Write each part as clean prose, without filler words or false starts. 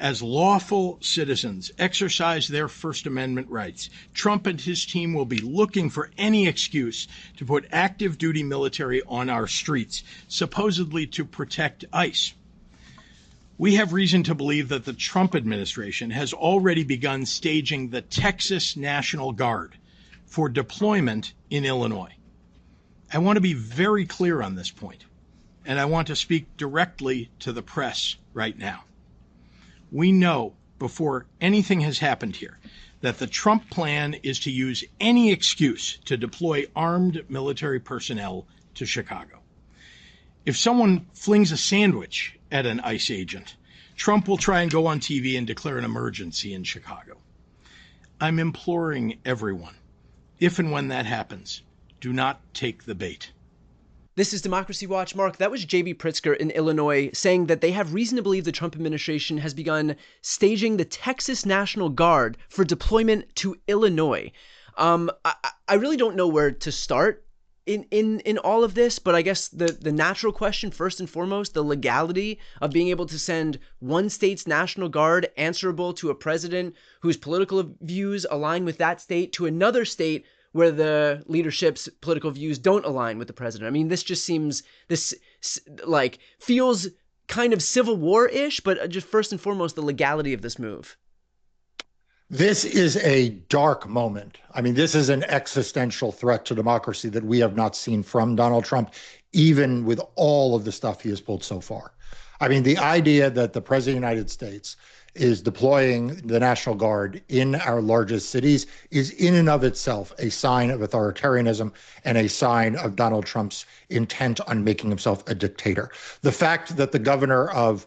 as lawful citizens exercise their First Amendment rights, Trump and his team will be looking for any excuse to put active duty military on our streets, supposedly to protect ICE. We have reason to believe that the Trump administration has already begun staging the Texas National Guard for deployment in Illinois. I want to be very clear on this point, and I want to speak directly to the press right now. We know before anything has happened here that the Trump plan is to use any excuse to deploy armed military personnel to Chicago. If someone flings a sandwich at an ICE agent, Trump will try and go on TV and declare an emergency in Chicago. I'm imploring everyone, if and when that happens, do not take the bait. This is Democracy Watch. Mark, that was J.B. Pritzker in Illinois saying that they have reason to believe the Trump administration has begun staging the Texas National Guard for deployment to Illinois. I really don't know where to start in all of this, but I guess the natural question, first and foremost, the legality of being able to send one state's National Guard answerable to a president whose political views align with that state to another state where the leadership's political views don't align with the president. I mean, this just seems, feels kind of Civil War-ish, but just first and foremost, the legality of this move. This is a dark moment. I mean, this is an existential threat to democracy that we have not seen from Donald Trump, even with all of the stuff he has pulled so far. I mean, the idea that the president of the United States is deploying the National Guard in our largest cities is in and of itself a sign of authoritarianism and a sign of Donald Trump's intent on making himself a dictator. The fact that the governor of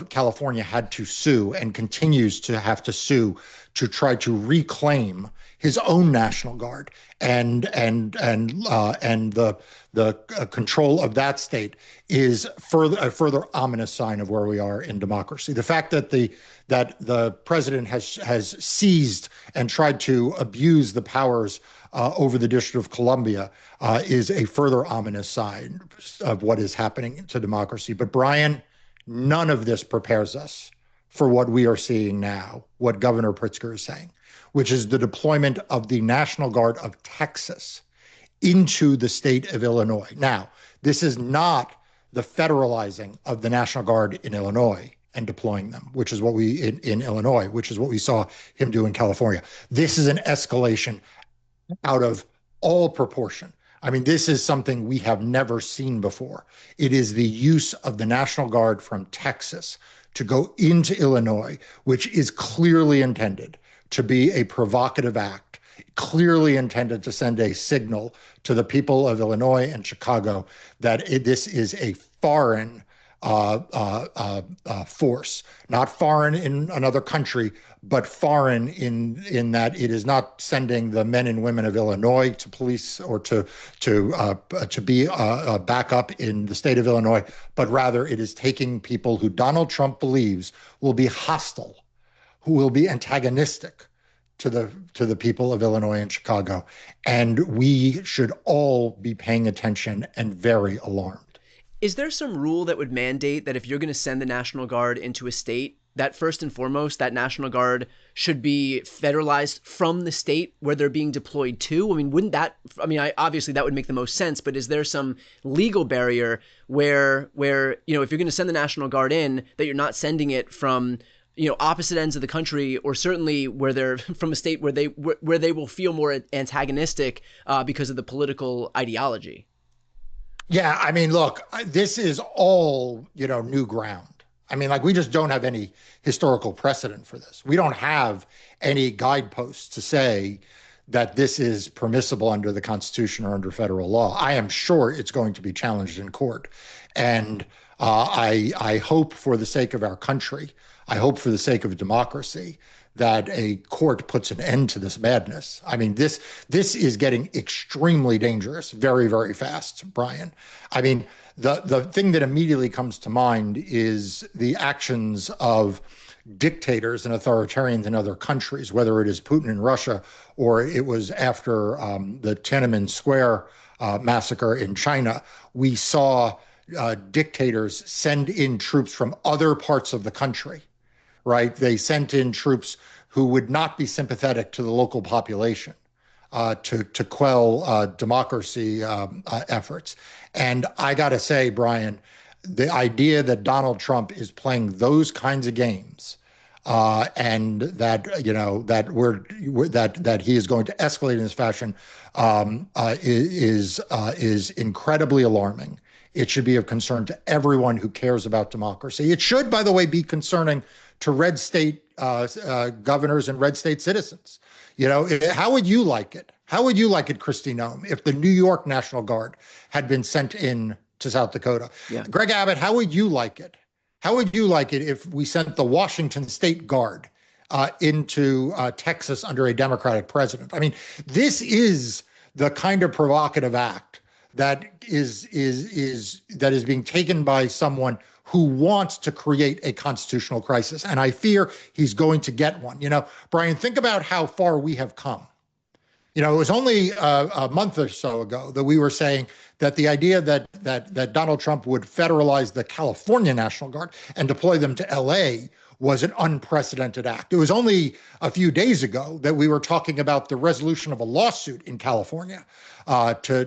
California had to sue and continues to have to sue to try to reclaim his own National Guard and the control of that state is a further ominous sign of where we are in democracy. The fact that the president has seized and tried to abuse the powers over the District of Columbia is a further ominous sign of what is happening to democracy. But Brian, none of this prepares us for what we are seeing now, what Governor Pritzker is saying, which is the deployment of the National Guard of Texas into the state of Illinois. Now, this is not the federalizing of the National Guard in Illinois and deploying them, which is what in Illinois, which is what we saw him do in California. This is an escalation out of all proportion. I mean, this is something we have never seen before. It is the use of the National Guard from Texas to go into Illinois, which is clearly intended to be a provocative act, clearly intended to send a signal to the people of Illinois and Chicago that this is a foreign force, not foreign in another country, but foreign in that it is not sending the men and women of Illinois to police or to be back up in the state of Illinois, but rather it is taking people who Donald Trump believes will be hostile, who will be antagonistic to the people of Illinois and Chicago. And we should all be paying attention and very alarmed. Is there some rule that would mandate that if you're going to send the National Guard into a state, that first and foremost, that National Guard should be federalized from the state where they're being deployed to? I mean, obviously that would make the most sense, but is there some legal barrier where, if you're going to send the National Guard in, that you're not sending it from, opposite ends of the country, or certainly where they're from a state where they will feel more antagonistic because of the political ideology? Yeah, I mean, look, this is all, new ground. I mean, we just don't have any historical precedent for this. We don't have any guideposts to say that this is permissible under the Constitution or under federal law. I am sure it's going to be challenged in court. And I hope for the sake of our country, I hope for the sake of democracy, that a court puts an end to this madness. I mean, this is getting extremely dangerous very, very fast, Brian. I mean, the thing that immediately comes to mind is the actions of dictators and authoritarians in other countries, whether it is Putin in Russia or it was after the Tiananmen Square massacre in China. We saw dictators send in troops from other parts of the country right? They sent in troops who would not be sympathetic to the local population to quell democracy efforts. And I got to say, Brian, the idea that Donald Trump is playing those kinds of games and that that he is going to escalate in this fashion is incredibly alarming. It should be of concern to everyone who cares about democracy. It should, by the way, be concerning to red state governors and red state citizens. How would you like it? How would you like it, Kristi Noem, if the New York National Guard had been sent in to South Dakota? Yeah. Greg Abbott, how would you like it? How would you like it if we sent the Washington State Guard into Texas under a Democratic president? I mean, this is the kind of provocative act that is being taken by someone who wants to create a constitutional crisis. And I fear he's going to get one. Brian, think about how far we have come. It was only a month or so ago that we were saying that the idea that Donald Trump would federalize the California National Guard and deploy them to LA was an unprecedented act. It was only a few days ago that we were talking about the resolution of a lawsuit in California to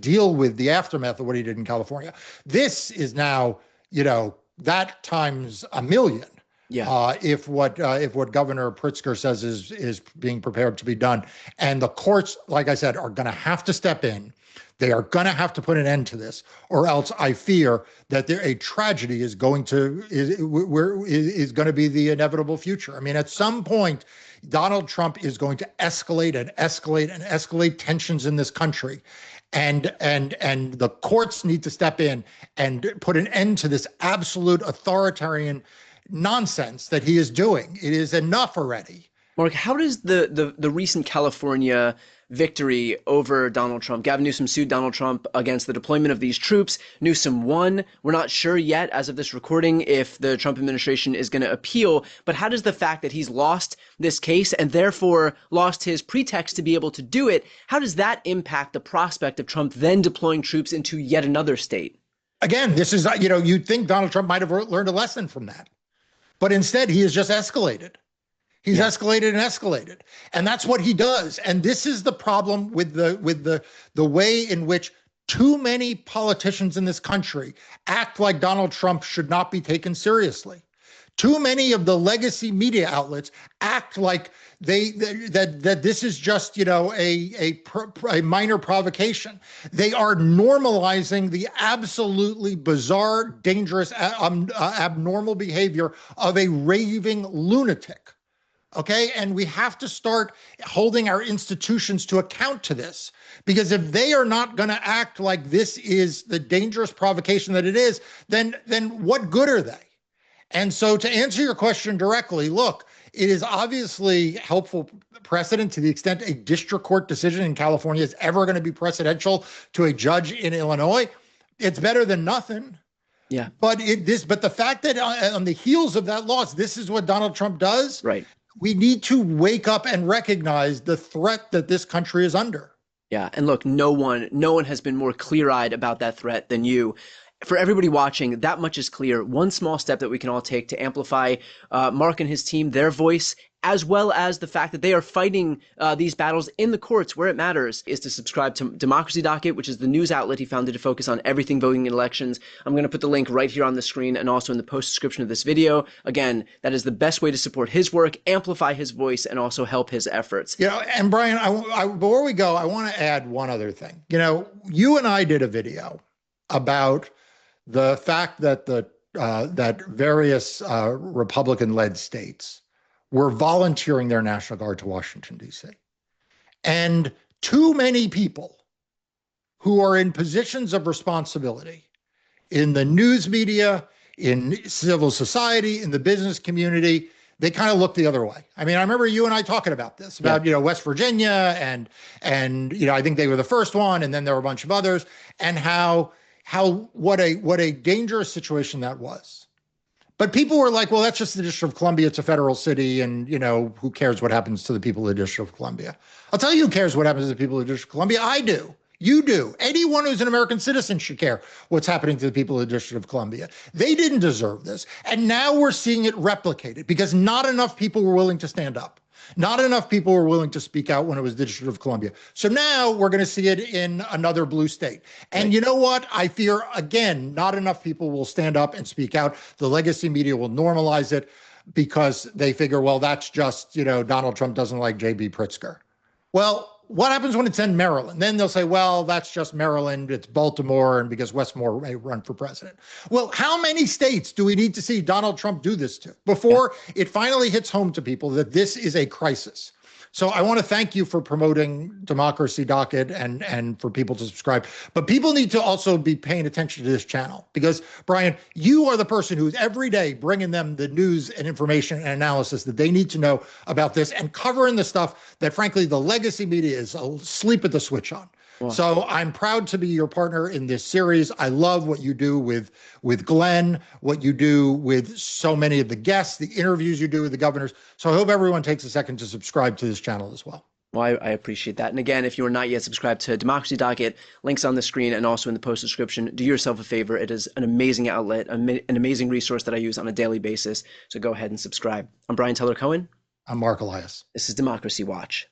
deal with the aftermath of what he did in California. This is now, that times a million. Yeah. If what Governor Pritzker says is being prepared to be done, and the courts, like I said, are going to have to step in. They are going to have to put an end to this, or else I fear that a tragedy is going to be the inevitable future. I mean, at some point, Donald Trump is going to escalate and escalate and escalate tensions in this country. And the courts need to step in and put an end to this absolute authoritarian nonsense that he is doing. It is enough already. Mark, how does the recent California victory over Donald Trump? Gavin Newsom sued Donald Trump against the deployment of these troops. Newsom won. We're not sure yet, as of this recording, if the Trump administration is going to appeal. But how does the fact that he's lost this case and therefore lost his pretext to be able to do it, how does that impact the prospect of Trump then deploying troops into yet another state? Again, this is, you'd think Donald Trump might have learned a lesson from that. But instead, he has just escalated. He's escalated and escalated. And that's what he does. And this is the problem with the way in which too many politicians in this country act like Donald Trump should not be taken seriously. Too many of the legacy media outlets act like that this is just a minor provocation. They are normalizing the absolutely bizarre, dangerous, abnormal behavior of a raving lunatic. Okay, and we have to start holding our institutions to account to this, because if they are not going to act like this is the dangerous provocation that it is, then what good are they? And so, to answer your question directly, look, it is obviously helpful precedent to the extent a district court decision in California is ever going to be precedential to a judge in Illinois. It's better than nothing. Yeah. But the fact that on the heels of that loss, this is what Donald Trump does. Right. We need to wake up and recognize the threat that this country is under. Yeah. And look, no one has been more clear-eyed about that threat than you. For everybody watching, that much is clear. One small step that we can all take to amplify Mark and his team, their voice, as well as the fact that they are fighting these battles in the courts where it matters, is to subscribe to Democracy Docket, which is the news outlet he founded to focus on everything voting in elections. I'm going to put the link right here on the screen and also in the post description of this video. Again, that is the best way to support his work, amplify his voice, and also help his efforts. And Brian, before we go, I want to add one other thing. You and I did a video about the fact that that various Republican-led states were volunteering their National Guard to Washington, D.C. And too many people who are in positions of responsibility in the news media, in civil society, in the business community, they kind of look the other way. I mean, I remember you and I talking about this, about, West Virginia and I think they were the first one, and then there were a bunch of others, and what a dangerous situation that was. But people were like, well, that's just the District of Columbia. It's a federal city. And, who cares what happens to the people of the District of Columbia? I'll tell you who cares what happens to the people of the District of Columbia. I do. You do. Anyone who's an American citizen should care what's happening to the people of the District of Columbia. They didn't deserve this. And now we're seeing it replicated because not enough people were willing to stand up. Not enough people were willing to speak out when it was the District of Columbia. So now we're going to see it in another blue state. And you know what? I fear, again, not enough people will stand up and speak out. The legacy media will normalize it because they figure, well, that's just, Donald Trump doesn't like J.B. Pritzker. Well, what happens when it's in Maryland? Then they'll say, well, that's just Maryland. It's Baltimore. And because Westmore may run for president. Well, how many states do we need to see Donald Trump do this to before it finally hits home to people that this is a crisis? So I want to thank you for promoting Democracy Docket and for people to subscribe. But people need to also be paying attention to this channel because, Brian, you are the person who's every day bringing them the news and information and analysis that they need to know about this and covering the stuff that, frankly, the legacy media is asleep at the switch on. Wow. So I'm proud to be your partner in this series. I love what you do with Glenn, what you do with so many of the guests, the interviews you do with the governors. So I hope everyone takes a second to subscribe to this channel as well. Well, I appreciate that. And again, if you are not yet subscribed to Democracy Docket, links on the screen and also in the post description. Do yourself a favor. It is an amazing outlet, an amazing resource that I use on a daily basis. So go ahead and subscribe. I'm Brian Tyler Cohen. I'm Mark Elias. This is Democracy Watch.